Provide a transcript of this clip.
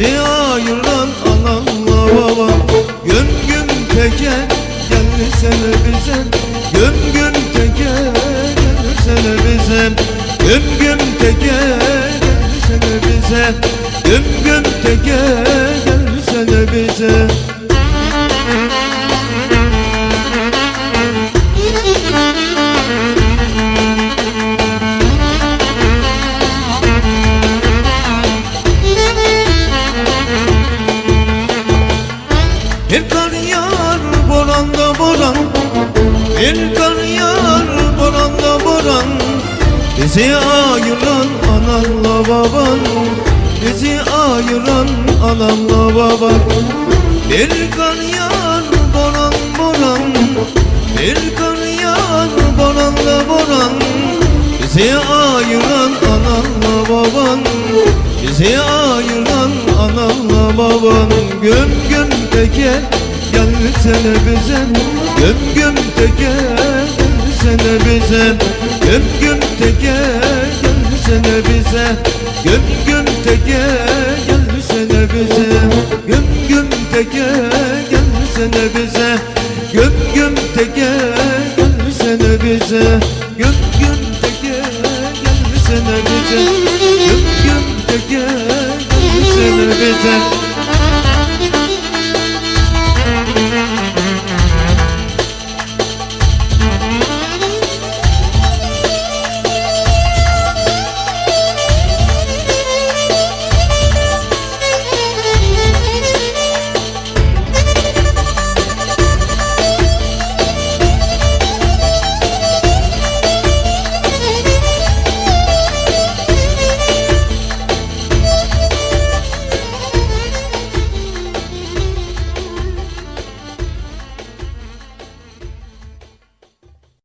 bizi ayıran anamla babam. Gün gün teker gelsene bize, gün gün teker gelsene bize, gün gün teker gelsene bize, gün gün teker gelsene bize. Bir kar yağar boranda boran, bir kar yağar boranda boran, bizi ayıran ananla baban, bizi ayıran anamla baban. Bir kar yağar boran boran, bir kar yağar boranla boran, bizi ayıran anamla baban, bizi ayıran anamla baban. Gün gün teker gelsene bize, gün gün teker gelsene bize, gün gün teker gelsene bize, gün gün teker gelsene bize, gün gün teker gelsene bize, gün gün teker gelsene bize, gün gün teker gelsene bize, gün gün teker gelsene bize.